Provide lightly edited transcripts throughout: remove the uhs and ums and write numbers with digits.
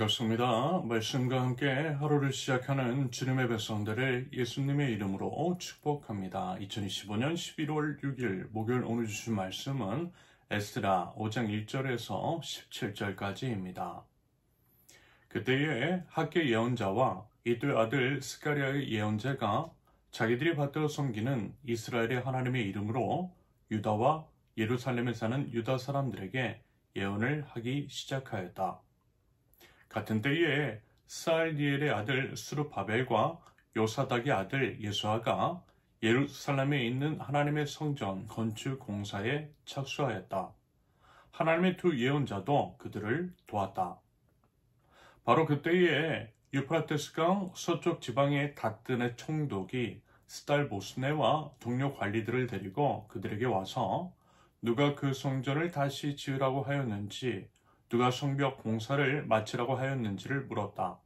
반갑습니다. 말씀과 함께 하루를 시작하는 주님의 백성들을 예수님의 이름으로 축복합니다. 2025년 11월 6일 목요일 오늘 주신 말씀은 에스라 5장 1절에서 17절까지입니다. 그때에 학계 예언자와 이도의 아들 스가랴의 예언자가 자기들이 받들어 섬기는 이스라엘의 하나님의 이름으로 유다와 예루살렘에 사는 유다 사람들에게 예언을 하기 시작하였다. 같은 때에 스알디엘의 아들 스룹바벨과 요사닥의 아들 예수아가 예루살렘에 있는 하나님의 성전 건축 공사에 착수하였다. 하나님의 두 예언자도 그들을 도왔다. 바로 그때에 유프라테스강 서쪽 지방의 닷든의 총독이 스달보스네와 동료 관리들을 데리고 그들에게 와서 누가 그 성전을 다시 지으라고 하였는지 누가 성벽 공사를 마치라고 하였는지를 물었다.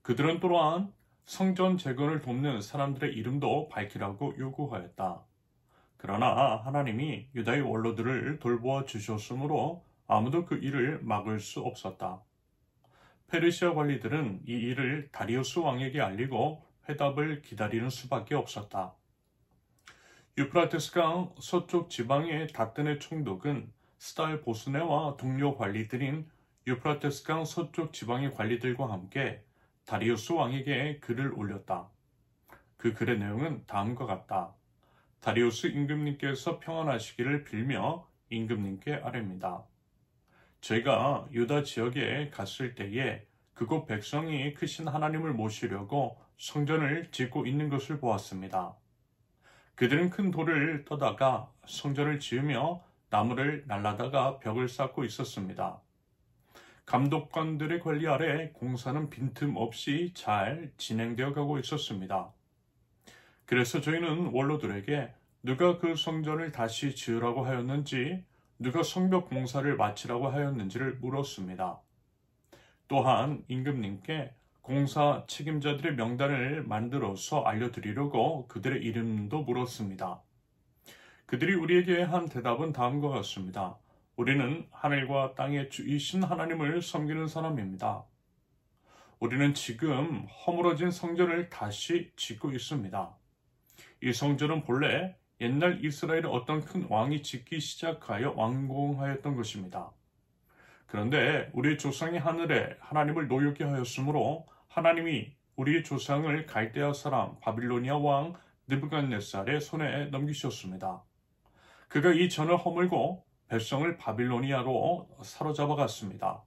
그들은 또한 성전 재건을 돕는 사람들의 이름도 밝히라고 요구하였다. 그러나 하나님이 유다의 원로들을 돌보아 주셨으므로 아무도 그 일을 막을 수 없었다. 페르시아 관리들은 이 일을 다리우스 왕에게 알리고 회답을 기다리는 수밖에 없었다. 유프라테스강 서쪽 지방의 닷든의 총독은 스달보스네와 동료 관리들인 유프라테스강 서쪽 지방의 관리들과 함께 다리우스 왕에게 글을 올렸다. 그 글의 내용은 다음과 같다. 다리우스 임금님께서 평안하시기를 빌며 임금님께 아뢰입니다. 저희가 유다 지역에 갔을 때에 그곳 백성이 크신 하나님을 모시려고 성전을 짓고 있는 것을 보았습니다. 그들은 큰 돌을 떠다가 성전을 지으며 나무를 날라다가 벽을 쌓고 있었습니다. 감독관들의 관리 아래 공사는 빈틈없이 잘 진행되어 가고 있었습니다. 그래서 저희는 원로들에게 누가 그 성전을 다시 지으라고 하였는지, 누가 성벽 공사를 마치라고 하였는지를 물었습니다. 또한 임금님께 공사 책임자들의 명단을 만들어서 알려드리려고 그들의 이름도 물었습니다. 그들이 우리에게 한 대답은 다음과 같습니다. 우리는 하늘과 땅의 주이신 하나님을 섬기는 사람입니다. 우리는 지금 허물어진 성전을 다시 짓고 있습니다. 이 성전은 본래 옛날 이스라엘의 어떤 큰 왕이 짓기 시작하여 완공하였던 것입니다. 그런데 우리 조상이 하늘에 하나님을 노엽게 하였으므로 하나님이 우리 조상을 갈대아 사람 바빌로니아 왕 느부갓네살의 손에 넘기셨습니다. 그가 이 전을 허물고 백성을 바빌로니아로 사로잡아 갔습니다.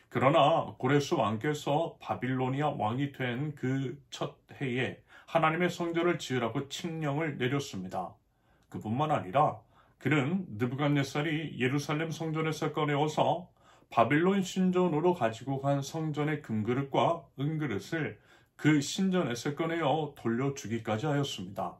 그러나 고레스 왕께서 바빌로니아 왕이 된 그 첫 해에 하나님의 성전을 지으라고 칙령을 내렸습니다. 그뿐만 아니라 그는 느부갓네살이 예루살렘 성전에서 꺼내어서 바빌론 신전으로 가지고 간 성전의 금그릇과 은그릇을 그 신전에서 꺼내어 돌려주기까지 하였습니다.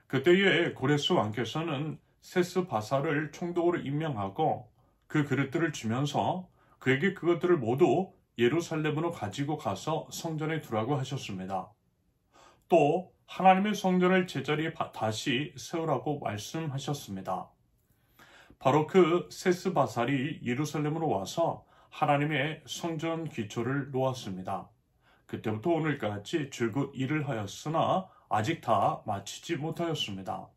그때에 고레스 왕께서는 세스바사를 총독으로 임명하고 그 그릇들을 주면서 그에게 그것들을 모두 예루살렘으로 가지고 가서 성전에 두라고 하셨습니다. 또 하나님의 성전을 제자리에 다시 세우라고 말씀하셨습니다. 바로 그 세스바살이 예루살렘으로 와서 하나님의 성전 기초를 놓았습니다. 그때부터 오늘까지 줄곧 일을 하였으나 아직 다 마치지 못하였습니다.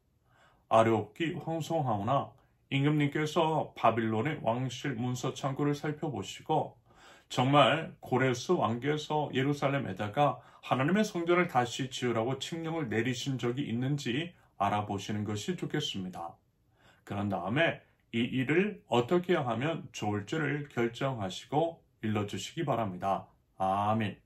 아뢰옵기 황송하오나 임금님께서 바빌론의 왕실 문서 창고를 살펴보시고 정말 고레스 왕께서 예루살렘에다가 하나님의 성전을 다시 지으라고 칙령을 내리신 적이 있는지 알아보시는 것이 좋겠습니다. 그런 다음에 이 일을 어떻게 하면 좋을지를 결정하시고 일러주시기 바랍니다. 아멘.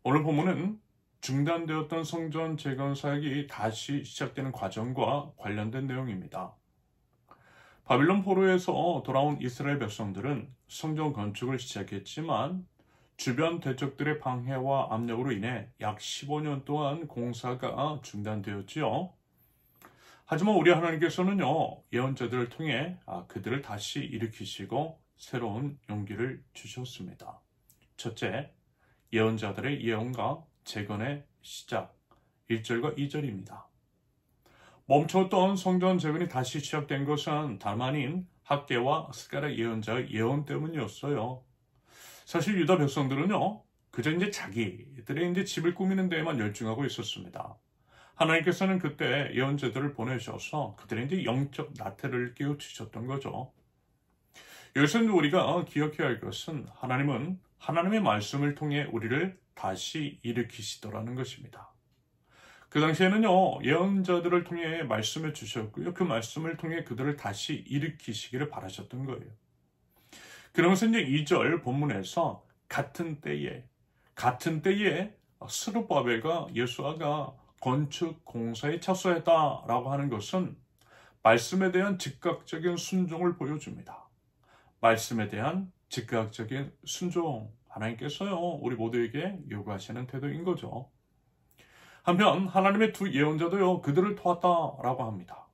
오늘 본문은 중단되었던 성전 재건 사역이 다시 시작되는 과정과 관련된 내용입니다. 바빌론 포로에서 돌아온 이스라엘 백성들은 성전 건축을 시작했지만 주변 대적들의 방해와 압력으로 인해 약 15년 동안 공사가 중단되었지요. 하지만 우리 하나님께서는요, 예언자들을 통해 그들을 다시 일으키시고 새로운 용기를 주셨습니다. 첫째, 예언자들의 예언과 재건의 시작 1절과 2절입니다. 멈췄던 성전 재건이 다시 시작된 것은 다름 아닌 학개와 스가랴 예언자의 예언 때문이었어요. 사실 유다 백성들은요, 그저 이제 자기들의 이제 집을 꾸미는 데에만 열중하고 있었습니다. 하나님께서는 그때 예언자들을 보내셔서 그들의 이제 영적 나태를 깨우치셨던 거죠. 여기서 우리가 기억해야 할 것은 하나님은 하나님의 말씀을 통해 우리를 다시 일으키시더라는 것입니다. 그 당시에는요, 예언자들을 통해 말씀을 주셨고요. 그 말씀을 통해 그들을 다시 일으키시기를 바라셨던 거예요. 그러면서 이제 2절 본문에서 같은 때에 스룹바벨과 여호수아가 건축 공사에 착수했다라고 하는 것은 말씀에 대한 즉각적인 순종을 보여줍니다. 말씀에 대한 즉각적인 순종, 하나님께서요, 우리 모두에게 요구하시는 태도인 거죠. 한편 하나님의 두 예언자도요, 그들을 도왔다라고 합니다.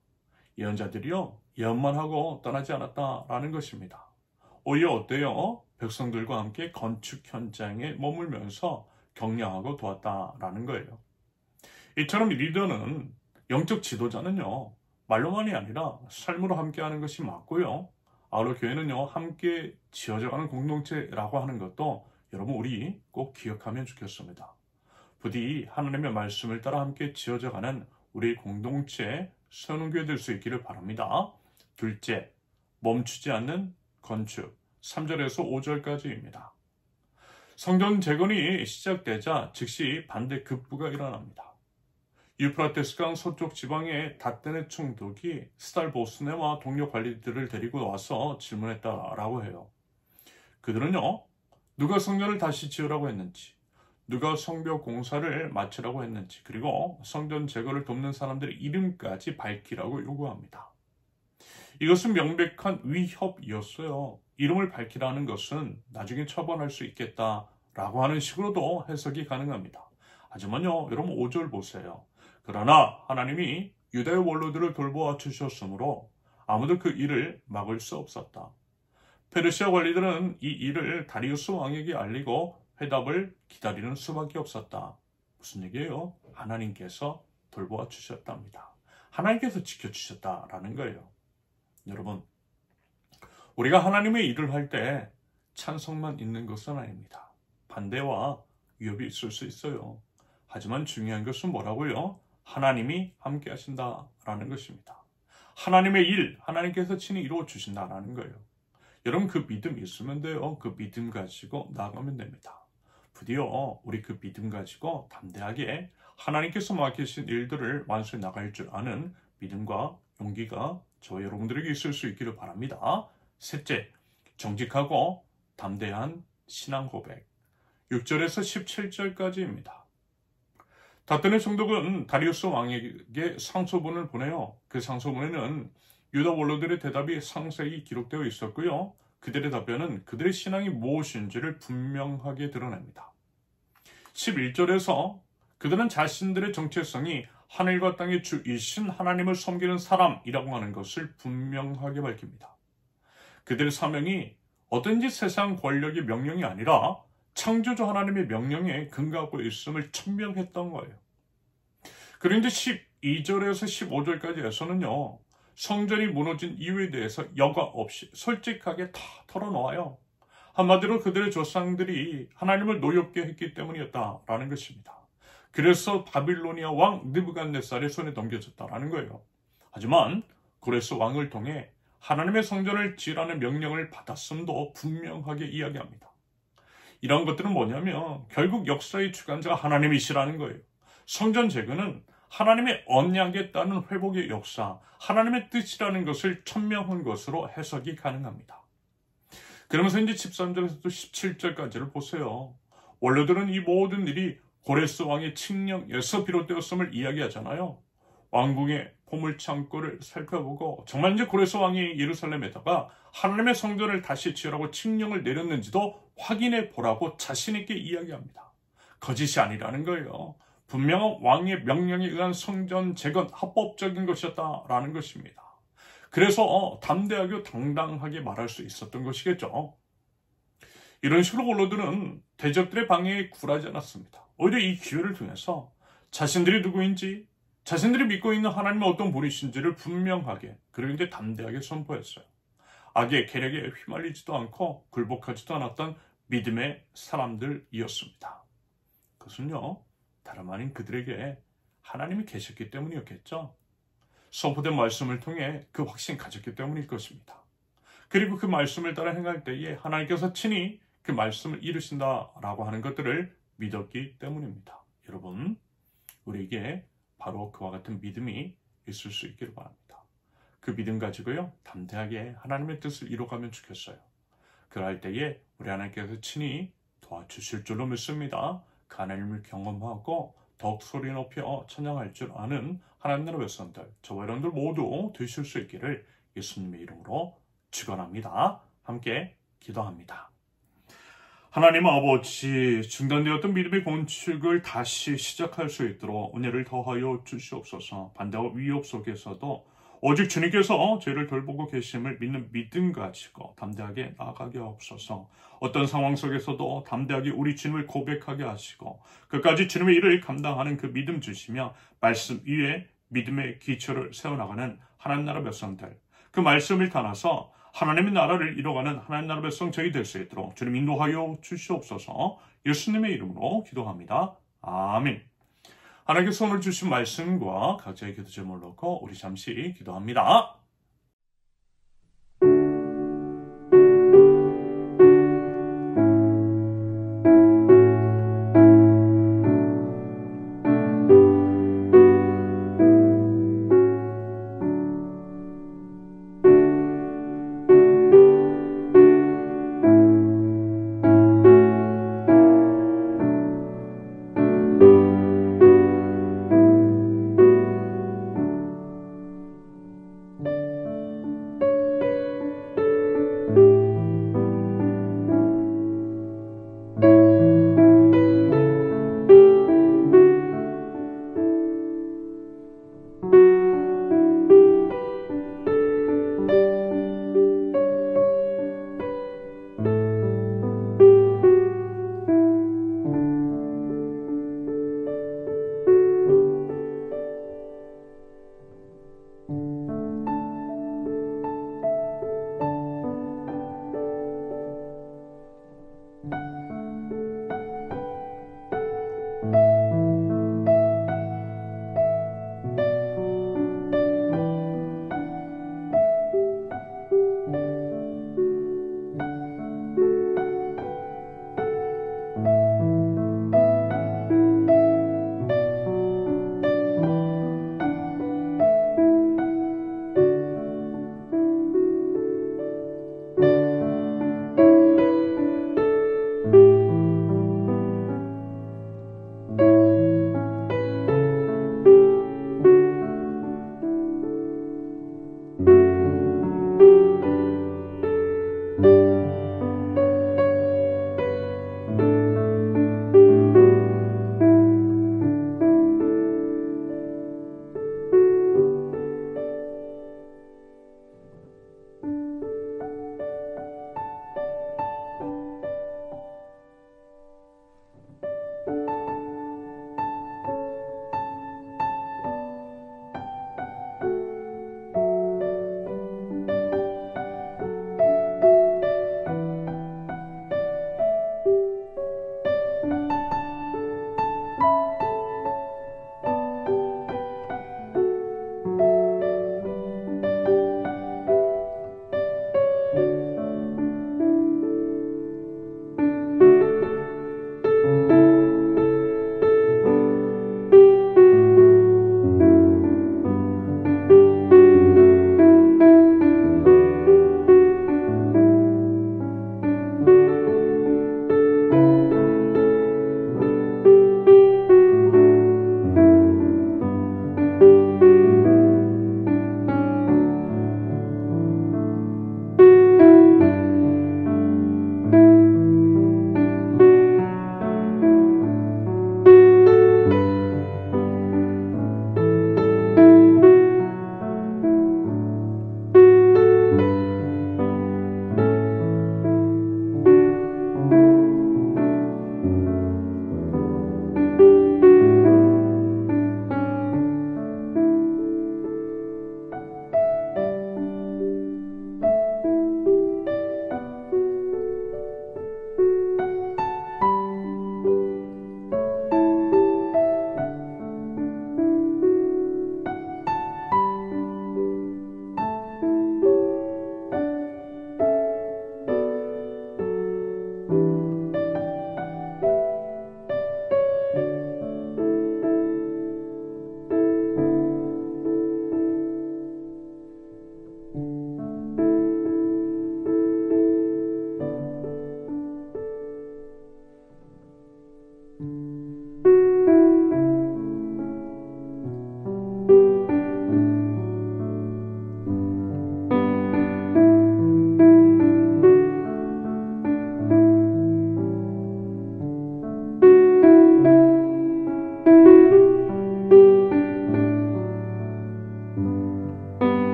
예언자들이요, 예언만 하고 떠나지 않았다라는 것입니다. 오히려 어때요? 백성들과 함께 건축 현장에 머물면서 격려하고 도왔다라는 거예요. 이처럼 리더는, 영적 지도자는요, 말로만이 아니라 삶으로 함께하는 것이 맞고요. 아울러 교회는요, 함께 지어져가는 공동체라고 하는 것도 여러분 우리 꼭 기억하면 좋겠습니다. 부디 하나님의 말씀을 따라 함께 지어져가는 우리 공동체 선운교회 될 수 있기를 바랍니다. 둘째, 멈추지 않는 건축, 3절에서 5절까지입니다. 성전 재건이 시작되자 즉시 반대 급부가 일어납니다. 유프라테스강 서쪽 지방의 닷댄의 총독이 스달보스네와 동료 관리들을 데리고 와서 질문했다라고 해요. 그들은요, 누가 성전을 다시 지으라고 했는지, 누가 성벽 공사를 마치라고 했는지, 그리고 성전 재건을 돕는 사람들의 이름까지 밝히라고 요구합니다. 이것은 명백한 위협이었어요. 이름을 밝히라는 것은 나중에 처벌할 수 있겠다라고 하는 식으로도 해석이 가능합니다. 하지만요, 여러분 5절 보세요. 그러나 하나님이 유다의 원로들을 돌보아 주셨으므로 아무도 그 일을 막을 수 없었다. 페르시아 관리들은 이 일을 다리우스 왕에게 알리고 회답을 기다리는 수밖에 없었다. 무슨 얘기예요? 하나님께서 돌보아 주셨답니다. 하나님께서 지켜주셨다라는 거예요. 여러분, 우리가 하나님의 일을 할 때 찬성만 있는 것은 아닙니다. 반대와 위협이 있을 수 있어요. 하지만 중요한 것은 뭐라고요? 하나님이 함께 하신다라는 것입니다. 하나님의 일, 하나님께서 친히 이루어 주신다라는 거예요. 여러분 그 믿음 있으면 돼요. 그 믿음 가지고 나아가면 됩니다. 부디요, 우리 그 믿음 가지고 담대하게 하나님께서 맡기신 일들을 완수해 나갈 줄 아는 믿음과 용기가 저와 여러분들에게 있을 수 있기를 바랍니다. 셋째, 정직하고 담대한 신앙 고백. 6절에서 17절까지입니다. 닷댄의 총독은 다리우스 왕에게 상소문을 보내요. 그 상소문에는 유다 원로들의 대답이 상세히 기록되어 있었고요. 그들의 답변은 그들의 신앙이 무엇인지를 분명하게 드러냅니다. 11절에서 그들은 자신들의 정체성이 하늘과 땅의 주이신 하나님을 섬기는 사람이라고 하는 것을 분명하게 밝힙니다. 그들의 사명이 어떤지 세상 권력의 명령이 아니라 창조주 하나님의 명령에 근거하고 있음을 천명했던 거예요. 그런데 12절에서 15절까지에서는요, 성전이 무너진 이유에 대해서 여과 없이 솔직하게 다 털어놓아요. 한마디로 그들의 조상들이 하나님을 노엽게 했기 때문이었다라는 것입니다. 그래서 바빌로니아 왕 느부갓네살의 손에 넘겨졌다라는 거예요. 하지만 고레스 왕을 통해 하나님의 성전을 지으라는 명령을 받았음도 분명하게 이야기합니다. 이런 것들은 뭐냐면 결국 역사의 주관자가 하나님이시라는 거예요. 성전 재건은 하나님의 언약에 따른 회복의 역사, 하나님의 뜻이라는 것을 천명한 것으로 해석이 가능합니다. 그러면서 이제 13절에서 또 17절까지를 보세요. 원로들은 이 모든 일이 고레스 왕의 칙령에서 비롯되었음을 이야기하잖아요. 왕궁의 보물창고를 살펴보고 정말 이제 고레스 왕이 예루살렘에다가 하나님의 성전을 다시 지으라고 칙령을 내렸는지도 확인해 보라고 자신 있게 이야기합니다. 거짓이 아니라는 거예요. 분명한 왕의 명령에 의한 성전 재건 합법적인 것이었다라는 것입니다. 그래서 담대하게 당당하게 말할 수 있었던 것이겠죠. 이런 식으로 원로들은 대적들의 방해에 굴하지 않았습니다. 오히려 이 기회를 통해서 자신들이 누구인지, 자신들이 믿고 있는 하나님의 어떤 분이신지를 분명하게, 그리고 이제 담대하게 선포했어요. 악의 계략에 휘말리지도 않고 굴복하지도 않았던 믿음의 사람들이었습니다. 그것은요, 다름 아닌 그들에게 하나님이 계셨기 때문이었겠죠. 선포된 말씀을 통해 그 확신 가졌기 때문일 것입니다. 그리고 그 말씀을 따라 행할 때에 하나님께서 친히 그 말씀을 이루신다라고 하는 것들을 믿었기 때문입니다. 여러분, 우리에게 바로 그와 같은 믿음이 있을 수 있기를 바랍니다. 그 믿음 가지고요, 담대하게 하나님의 뜻을 이뤄가면 좋겠어요. 그럴 때에 우리 하나님께서 친히 도와주실 줄로 믿습니다. 그 하나님을 경험하고 더욱 소리 높여 찬양할 줄 아는 하나님 나라 백성들, 저와 여러분들 모두 되실 수 있기를 예수님의 이름으로 축원합니다. 함께 기도합니다. 하나님 아버지, 중단되었던 믿음의 건축을 다시 시작할 수 있도록 은혜를 더하여 주시옵소서. 반대와 위협 속에서도 오직 주님께서 죄를 돌보고 계심을 믿는 믿음 가지고 담대하게 나아가게 하옵소서. 어떤 상황 속에서도 담대하게 우리 주님을 고백하게 하시고 끝까지 주님의 일을 감당하는 그 믿음 주시며 말씀 위에 믿음의 기초를 세워나가는 하나님 나라 백성들, 그 말씀을 따라서 하나님의 나라를 이뤄가는 하나님 나라 백성 저희 될 수 있도록 주님 인도하여 주시옵소서. 예수님의 이름으로 기도합니다. 아멘. 하나님께서 오늘 주신 말씀과 각자의 기도 제목을 놓고 우리 잠시 기도합니다.